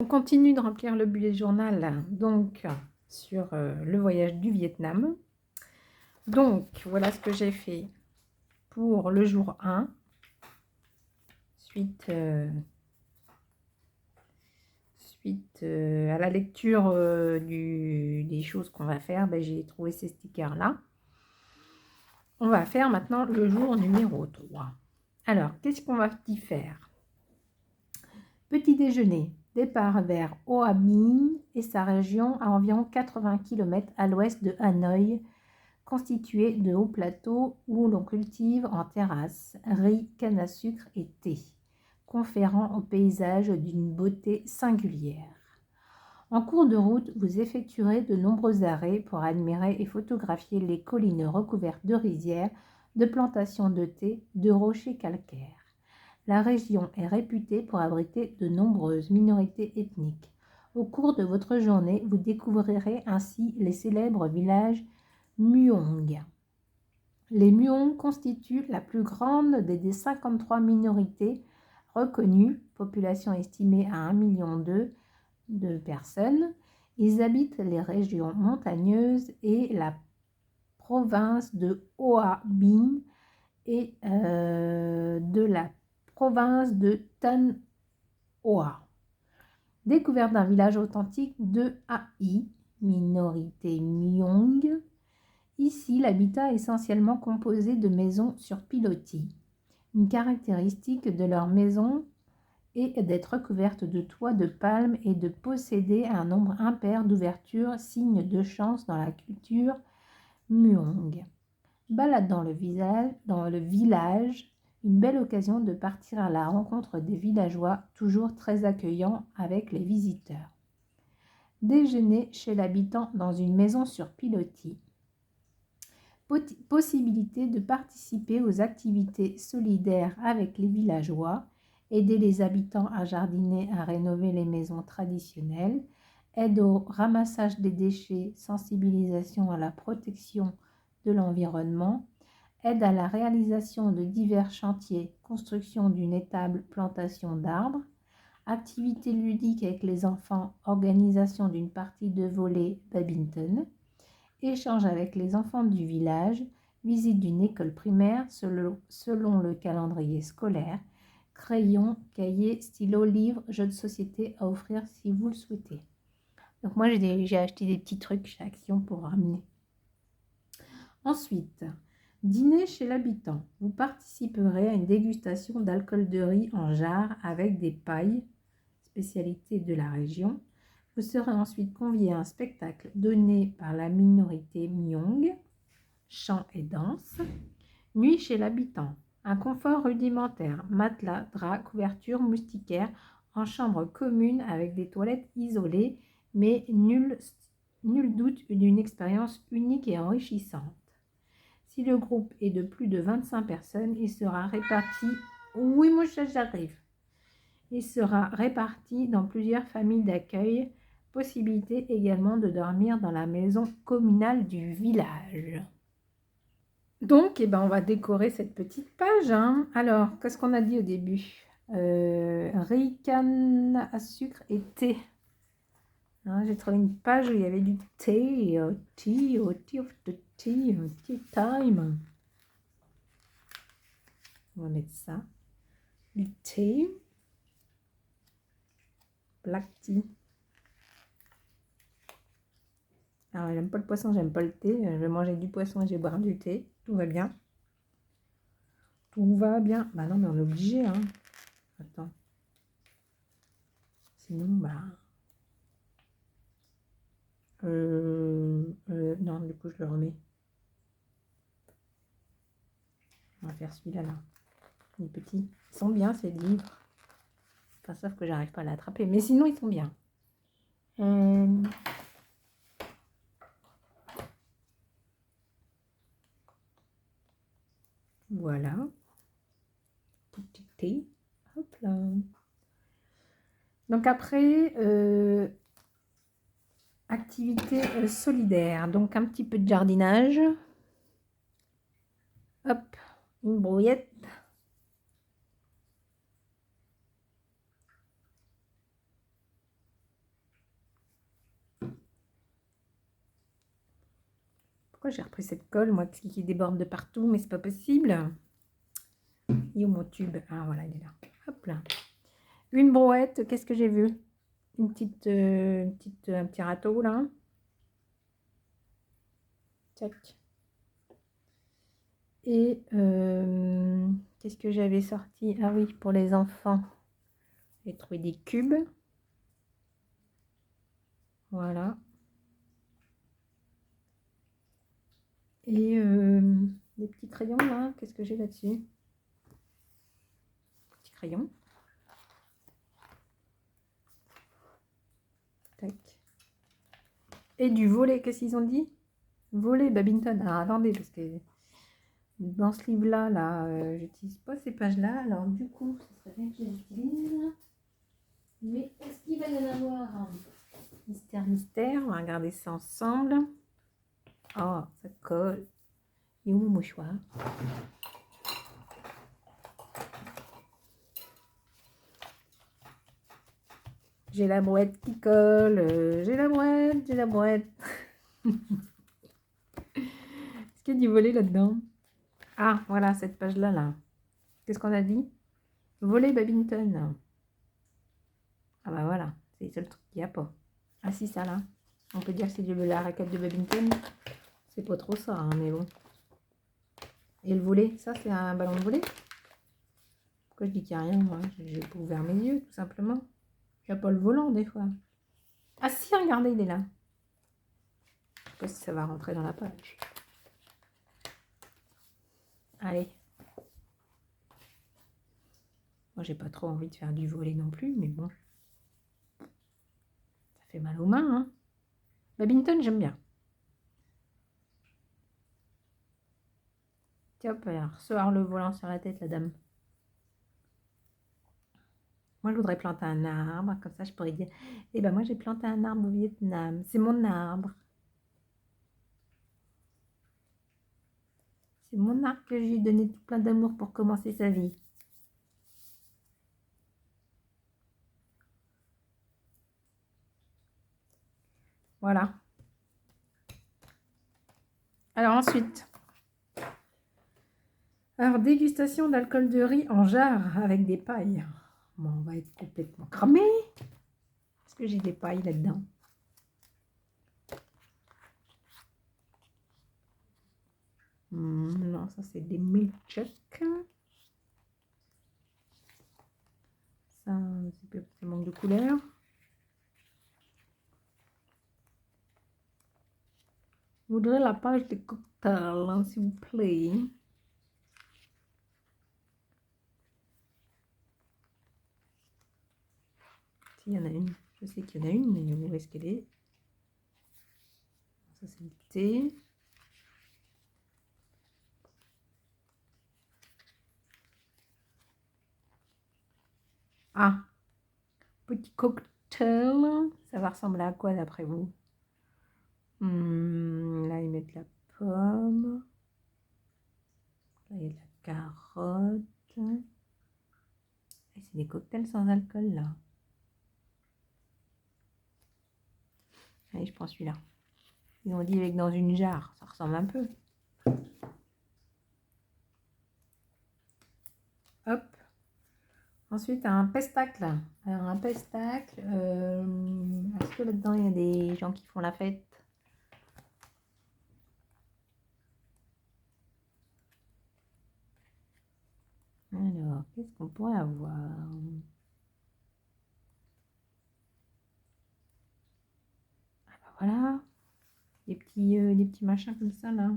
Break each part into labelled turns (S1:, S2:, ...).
S1: On continue de remplir le bullet journal donc sur le voyage du Vietnam. Donc voilà ce que j'ai fait pour le jour 1. Suite à la lecture des choses qu'on va faire, j'ai trouvé ces stickers là. On va faire maintenant le jour numéro 3. Alors, qu'est-ce qu'on va y faire? Petit déjeuner. Départ vers Hoa Binh et sa région à environ 80 km à l'ouest de Hanoï, constituée de hauts plateaux où l'on cultive en terrasse riz, canne à sucre et thé, conférant au paysage d'une beauté singulière. En cours de route, vous effectuerez de nombreux arrêts pour admirer et photographier les collines recouvertes de rizières, de plantations de thé, de rochers calcaires. La région est réputée pour abriter de nombreuses minorités ethniques. Au cours de votre journée, vous découvrirez ainsi les célèbres villages Muong. Les Muong constituent la plus grande des 53 minorités reconnues, population estimée à 1,2 million de personnes. Ils habitent les régions montagneuses et la province de Hoa Binh et de la province de Thanh Hoa. Découverte d'un village authentique de Ai, minorité Muong. Ici, l'habitat est essentiellement composé de maisons sur pilotis. Une caractéristique de leur maison est d'être recouverte de toits de palmes et de posséder un nombre impair d'ouvertures, signe de chance dans la culture Muong. Balade dans le village, une belle occasion de partir à la rencontre des villageois, toujours très accueillants avec les visiteurs. Déjeuner chez l'habitant dans une maison sur pilotis. Possibilité de participer aux activités solidaires avec les villageois, aider les habitants à jardiner, à rénover les maisons traditionnelles, aide au ramassage des déchets, sensibilisation à la protection de l'environnement, aide à la réalisation de divers chantiers, construction d'une étable, plantation d'arbres, activités ludiques avec les enfants, organisation d'une partie de volley badminton, échange avec les enfants du village, visite d'une école primaire selon le calendrier scolaire, crayons, cahiers, stylos, livres, jeux de société à offrir si vous le souhaitez. Donc moi j'ai acheté des petits trucs chez Action pour ramener. Ensuite, dîner chez l'habitant. Vous participerez à une dégustation d'alcool de riz en jarre avec des pailles, spécialité de la région. Vous serez ensuite convié à un spectacle donné par la minorité Muong, chant et danse. Nuit chez l'habitant. Un confort rudimentaire, matelas, drap, couverture, moustiquaire, en chambre commune avec des toilettes isolées, mais nul doute d'une expérience unique et enrichissante. Si le groupe est de plus de 25 personnes, il sera réparti... Oui, mon chat, j'arrive. Il sera réparti dans plusieurs familles d'accueil. Possibilité également de dormir dans la maison communale du village. Donc, on va décorer cette petite page. Alors, qu'est-ce qu'on a dit au début? Riz, canne à sucre et thé. J'ai trouvé une page où il y avait du thé, tea of the tea time. On va mettre ça. Du thé. Black tea. Alors, j'aime pas le poisson, j'aime pas le thé. Je vais manger du poisson et je vais boire du thé. Tout va bien. Tout va bien. Bah non, mais on est obligé, Attends. Sinon, non, du coup, je le remets. On va faire celui-là, là. Les petits. Ils sont bien, ces livres. Enfin, sauf que j'arrive pas à l'attraper. Mais sinon, ils sont bien. Voilà. Petit thé. Hop là. Donc après, activité solidaire. Donc un petit peu de jardinage. Hop, une brouillette. Pourquoi j'ai repris cette colle, moi, qui déborde de partout, mais c'est pas possible. Et où mon tube? Ah, voilà, il est là. Hop là. Une brouette, qu'est-ce que j'ai vu? Un petit râteau, là. Tac. Et qu'est-ce que j'avais sorti? Ah oui, pour les enfants. J'ai trouvé des cubes. Voilà. Et des petits crayons, là. Qu'est-ce que j'ai là-dessus? Petit crayon. Tac. Et du volet, qu'est-ce qu'ils ont dit? Volet badminton. Alors attendez, parce que dans ce livre-là, j'utilise pas ces pages-là. Alors du coup, ce serait bien que je les utilise. Mais est-ce qu'il va y en avoir un mystère, mystère? On va regarder ça ensemble. Oh, ça colle. Et où le mouchoir? J'ai la brouette qui colle. J'ai la brouette, j'ai la brouette. Est-ce qu'il y a du volet là-dedans? Ah, voilà, cette page-là, là. Qu'est-ce qu'on a dit? Volet badminton. Ah bah voilà, c'est le seul truc qu'il n'y a pas. Ah si, ça là. On peut dire que c'est de la raquette de badminton. C'est pas trop ça, hein, mais bon. Et le volet, ça c'est un ballon de volet? Pourquoi je dis qu'il n'y a rien, moi? J'ai pas ouvert mes yeux, tout simplement. Il n'y a pas le volant, des fois. Ah si, regardez, il est là. Je sais pas si ça va rentrer dans la page. Allez. Moi, j'ai pas trop envie de faire du volet non plus, mais bon. Ça fait mal aux mains, hein. Badminton, j'aime bien. Tiens, hop, alors, recevoir le volant sur la tête, la dame. Moi, je voudrais planter un arbre, comme ça, je pourrais dire, eh ben moi, j'ai planté un arbre au Vietnam. C'est mon arbre. C'est mon arbre que je lui ai donné tout plein d'amour pour commencer sa vie. Voilà. Alors ensuite, alors dégustation d'alcool de riz en jarre avec des pailles. Bon, on va être complètement cramé. Est-ce que j'ai des pailles là-dedans? Non, ça c'est des milkshakes. Ça, c'est manque de couleur. Je voudrais la page des cocktails, hein, s'il vous plaît. S'il y en a une. Je sais qu'il y en a une, mais où est-ce qu'elle est? Ça, c'est le thé. Ah, petit cocktail. Ça va ressembler à quoi d'après vous? Là, ils mettent la pomme. Là, il y a de la carotte. Et c'est des cocktails sans alcool, là. Allez, je prends celui-là. Ils ont dit avec dans une jarre. Ça ressemble un peu. Hop. Ensuite, un pestacle. Alors, un pestacle. Est-ce que là-dedans, il y a des gens qui font la fête? Alors, qu'est-ce qu'on pourrait avoir? Ah bah voilà. Des petits machins comme ça, là.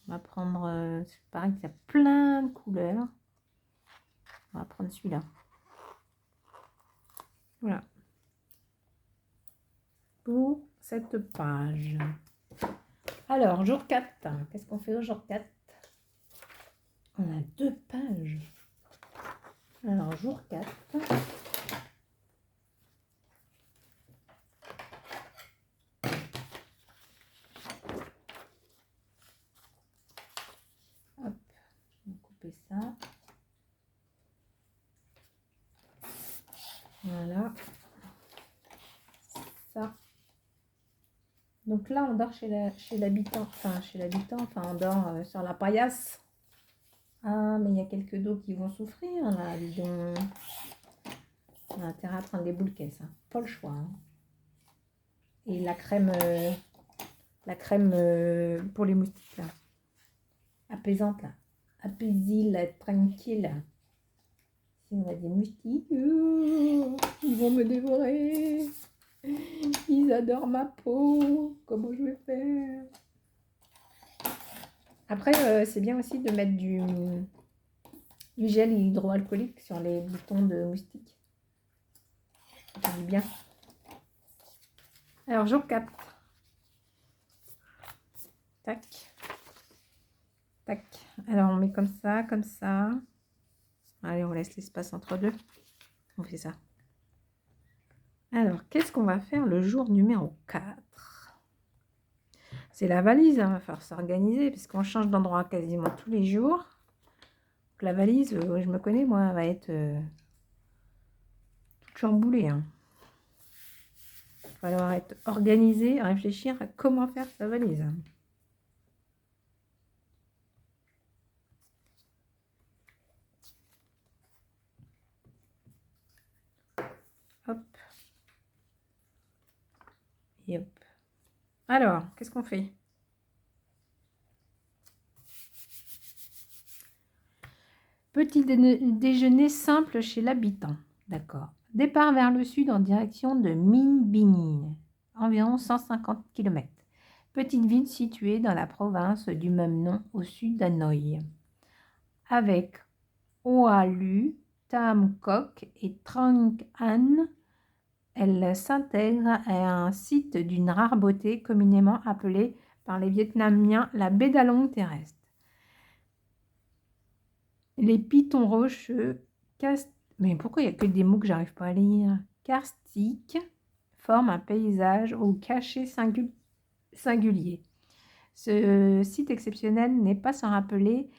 S1: On va prendre... c'est pareil qu'il y a plein de couleurs. On va prendre celui-là. Voilà. Pour cette page. Alors, jour 4. Qu'est-ce qu'on fait au jour 4? On a 2 pages. Alors, jour 4. Hop, on va couper ça. Voilà. Ça. Donc là, on dort chez l'habitant, enfin on dort sur la paillasse. Ah, mais il y a quelques dos qui vont souffrir là, dis donc. On a intérêt à prendre des boules caisses, hein. Pas le choix, hein. Et la crème pour les moustiques là, apaisante là, apaisile, tranquille. Si on a des moustiques, ils vont me dévorer. Ils adorent ma peau. Comment je vais faire? Après, c'est bien aussi de mettre du gel hydroalcoolique sur les boutons de moustiques. Ça fait du bien. Alors, jour 4. Tac. Tac. Alors, on met comme ça, comme ça. Allez, on laisse l'espace entre deux. On fait ça. Alors, qu'est-ce qu'on va faire le jour numéro 4? C'est la valise, hein. Il va falloir s'organiser parce qu'on change d'endroit quasiment tous les jours. Donc, la valise, je me connais, moi, elle va être toute chamboulée, hein. Il va falloir être organisé, réfléchir à comment faire sa valise. Hop. Et hop. Alors, qu'est-ce qu'on fait? Petit déjeuner simple chez l'habitant. D'accord. Départ vers le sud en direction de Minh Binh, environ 150 km. Petite ville située dans la province du même nom au sud d'Hanoï. Avec Hoa Lu, Tam Coc et Trang An, elle s'intègre à un site d'une rare beauté communément appelé par les Vietnamiens la baie d'Along terrestre. Les pitons rocheux, mais pourquoi il n'y a que des mots que j'arrive pas à lire? Karstiques forment un paysage au cachet singulier. Ce site exceptionnel n'est pas sans rappeler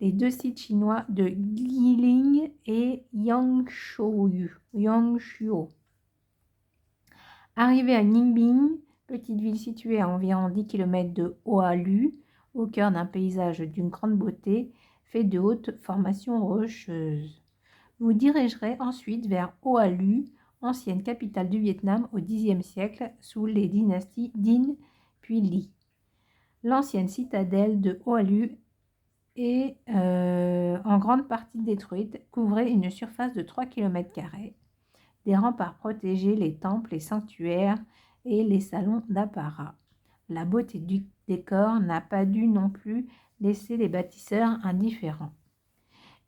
S1: les deux sites chinois de Guilin et Yangshuo. Arrivé à Ninh, petite ville située à environ 10 km de Hoa Lu, au cœur d'un paysage d'une grande beauté, fait de hautes formations rocheuses. Vous dirigerez ensuite vers Hoa Lu, ancienne capitale du Vietnam au Xe siècle, sous les dynasties Dinh puis Li. L'ancienne citadelle de Hoa Lu est en grande partie détruite, couvrait une surface de 3 km². Des remparts protégeaient les temples, les sanctuaires et les salons d'apparat. La beauté du décor n'a pas dû non plus laisser les bâtisseurs indifférents.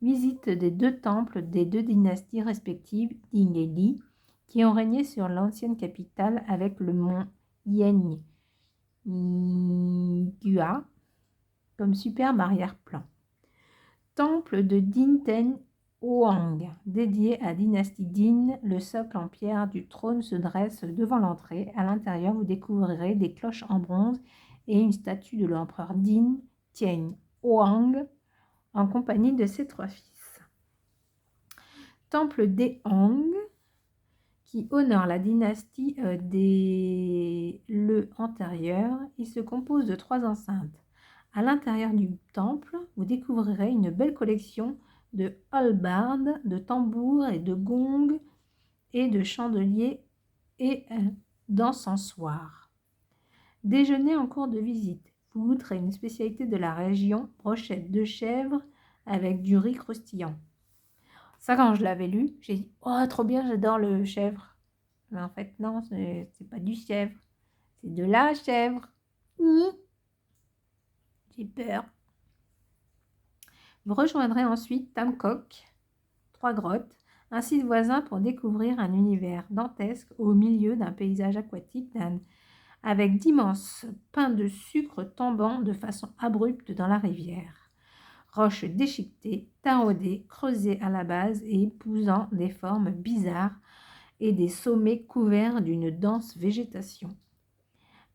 S1: Visite des deux temples des deux dynasties respectives, Dinh et Li, qui ont régné sur l'ancienne capitale avec le mont Yen Gua comme superbe arrière-plan. Temple de Dinh Ten Hoang, dédié à la dynastie Dinh, le socle en pierre du trône se dresse devant l'entrée. À l'intérieur, vous découvrirez des cloches en bronze et une statue de l'empereur Dinh Tien Hoang en compagnie de ses 3 fils. Temple des Hong, qui honore la dynastie des Le antérieure. Il se compose de 3 enceintes. À l'intérieur du temple, vous découvrirez une belle collection de hallebardes, de tambours et de gongs et de chandeliers et d'encensoirs. Déjeuner en cours de visite. Vous goûterez une spécialité de la région, brochette de chèvre avec du riz croustillant. Ça, quand je l'avais lu, j'ai dit « Oh, trop bien, j'adore le chèvre ». Mais en fait, non, c'est pas du chèvre. C'est de la chèvre. J'ai peur. Vous rejoindrez ensuite Tam Coc, 3 grottes, un site voisin pour découvrir un univers dantesque au milieu d'un paysage aquatique avec d'immenses pains de sucre tombant de façon abrupte dans la rivière. Roches déchiquetées, taraudées, creusées à la base et épousant des formes bizarres et des sommets couverts d'une dense végétation.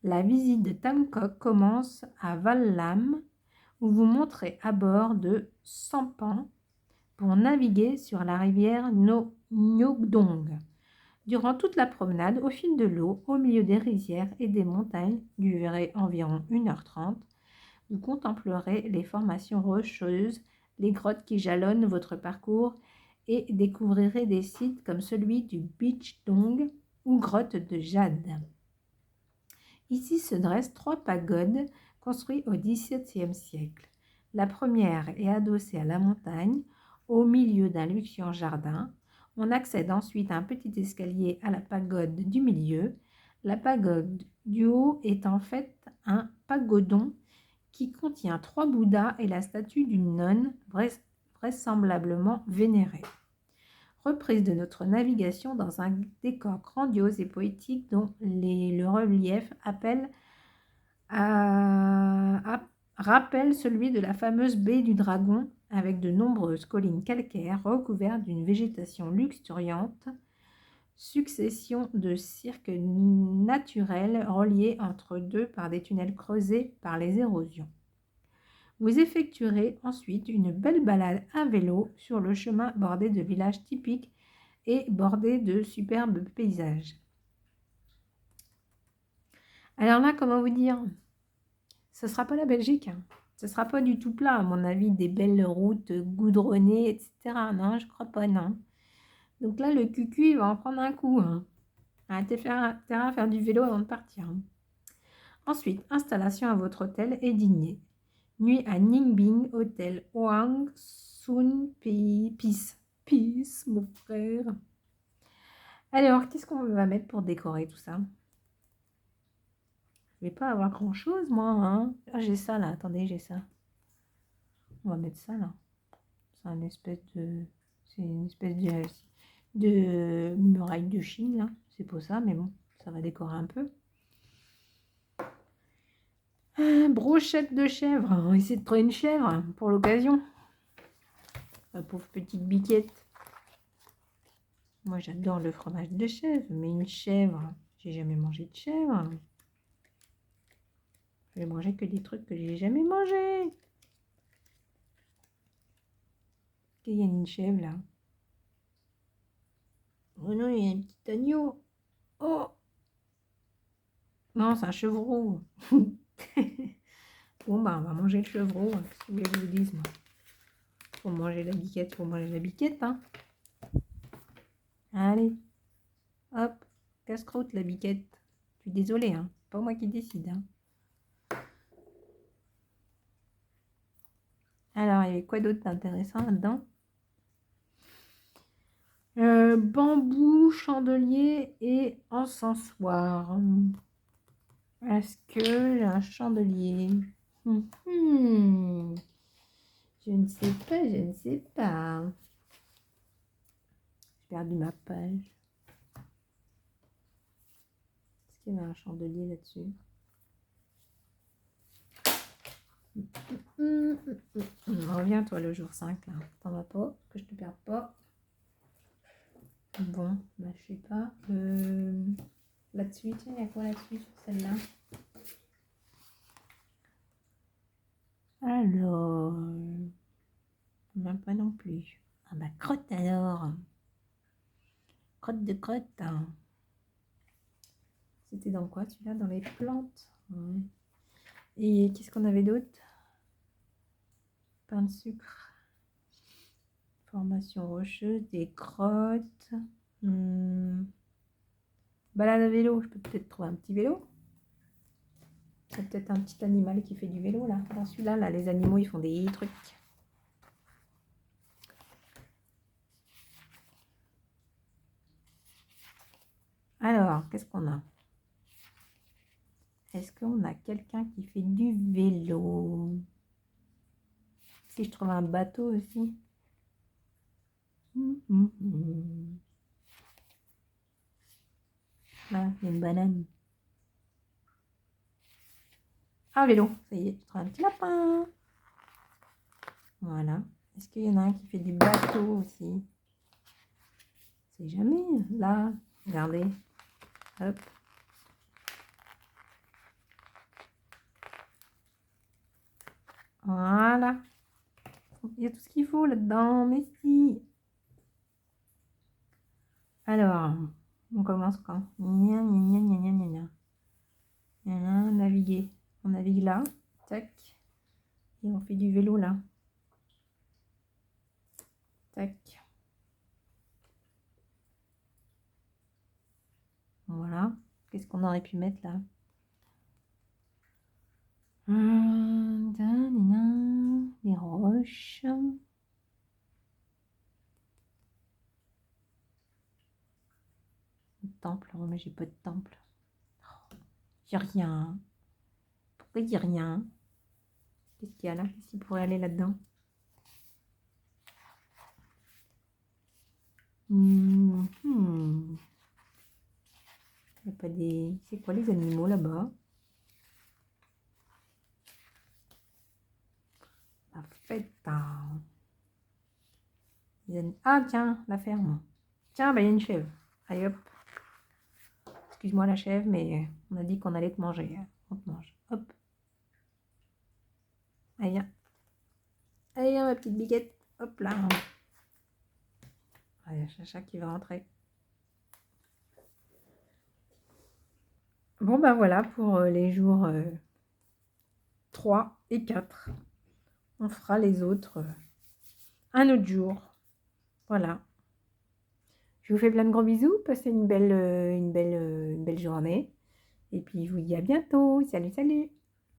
S1: La visite de Tam Coc commence à Val Lam, où vous monterez à bord de sampan pour naviguer sur la rivière Nyok Dong. Durant toute la promenade, au fil de l'eau, au milieu des rizières et des montagnes, durée environ 1h30, vous contemplerez les formations rocheuses, les grottes qui jalonnent votre parcours et découvrirez des sites comme celui du Beach Dong ou grotte de Jade. Ici se dressent 3 pagodes construites au XVIIe siècle. La première est adossée à la montagne, au milieu d'un luxueux jardin. On accède ensuite à un petit escalier à la pagode du milieu. La pagode du haut est en fait un pagodon qui contient 3 Bouddhas et la statue d'une nonne vraisemblablement vénérée. Reprise de notre navigation dans un décor grandiose et poétique dont le relief rappelle celui de la fameuse baie du Dragon, avec de nombreuses collines calcaires recouvertes d'une végétation luxuriante, succession de cirques naturels reliés entre deux par des tunnels creusés par les érosions. Vous effectuerez ensuite une belle balade à vélo sur le chemin bordé de villages typiques et bordé de superbes paysages. Alors là, comment vous dire, ce ne sera pas la Belgique, hein. Ce ne sera pas du tout plat, à mon avis, des belles routes goudronnées, etc. Non, je ne crois pas, non. Donc là, le cucu, il va en prendre un coup, hein. Arrêtez à faire du vélo avant de partir, hein. Ensuite, installation à votre hôtel et dîner. Nuit à Ningbing, hôtel Hoang Sun Peace. Peace, mon frère. Alors, qu'est-ce qu'on va mettre pour décorer tout ça? Je vais pas avoir grand-chose, moi, hein. Ah, j'ai ça, là. Attendez, j'ai ça. On va mettre ça, là. C'est une espèce de muraille de Chine, là. C'est pour ça, mais bon, ça va décorer un peu. Brochette de chèvre. On va essayer de trouver une chèvre pour l'occasion. La pauvre petite biquette. Moi, j'adore le fromage de chèvre, mais une chèvre, j'ai jamais mangé de chèvre. Je vais manger que des trucs que j'ai jamais mangés. Il y a une chèvre là. Oh non, il y a un petit agneau. Oh non, c'est un chevreau. Bon, bah, on va manger le chevreau. Qu'est-ce que vous voulez que je vous dise, moi? Faut manger la biquette, faut manger la biquette, hein. Allez, hop, casse-croûte la biquette. Je suis désolée, hein. C'est pas moi qui décide, hein. Alors, il y avait quoi d'autre d'intéressant là-dedans? Bambou, chandelier et encensoir. Est-ce que j'ai un chandelier? Je ne sais pas, je ne sais pas. J'ai perdu ma page. Est-ce qu'il y avait un chandelier là-dessus? Reviens toi le jour 5 là. T'en vas pas, que je te perde pas. Bon, bah je sais pas. Là-dessus, tiens, il y a quoi là-dessus sur celle-là? Alors, même pas non plus. Ah bah crotte alors. Crotte de crotte, hein. C'était dans quoi celui-là? Dans les plantes. Ouais. Et qu'est-ce qu'on avait d'autre? Pain de sucre. Formation rocheuse, des grottes. Balade à vélo. Je peux peut-être trouver un petit vélo. Il y a peut-être un petit animal qui fait du vélo là. Dans celui-là, là, les animaux, ils font des trucs. Alors, qu'est-ce qu'on a? Est-ce qu'on a quelqu'un qui fait du vélo? Si je trouve un bateau aussi. Là, il y a une banane. Ah, vélo. Ça y est, je trouve un petit lapin. Voilà. Est-ce qu'il y en a un qui fait du bateau aussi? C'est jamais. Là, regardez. Hop. Voilà. Il y a tout ce qu'il faut là-dedans. Mais si. Alors, On commence quand? Gna, gna, gna, gna, gna, gna. Gna, naviguer. On navigue là. Tac. Et on fait du vélo là. Tac. Voilà. Qu'est-ce qu'on aurait pu mettre là? Les roches. Le temple. Oh, mais j'ai pas de temple. Oh, j'ai rien. Pourquoi il n'y a rien? Qu'est-ce qu'il y a là? Qu'est-ce qui pourrait aller là-dedans? Il n'y a pas des... C'est quoi les animaux là-bas? La fête. Ah tiens, la ferme. Tiens, bah, il y a une chèvre. Allez hop. Excuse-moi la chèvre, mais on a dit qu'on allait te manger. On te mange. Hop. Allez, viens. Allez, viens, ma petite biquette. Hop là. Allez, Chacha qui va rentrer. Bon, ben voilà pour les jours 3 et 4. On fera les autres un autre jour. Voilà. Je vous fais plein de gros bisous. Passez une belle journée. Et puis, je vous dis à bientôt. Salut, salut.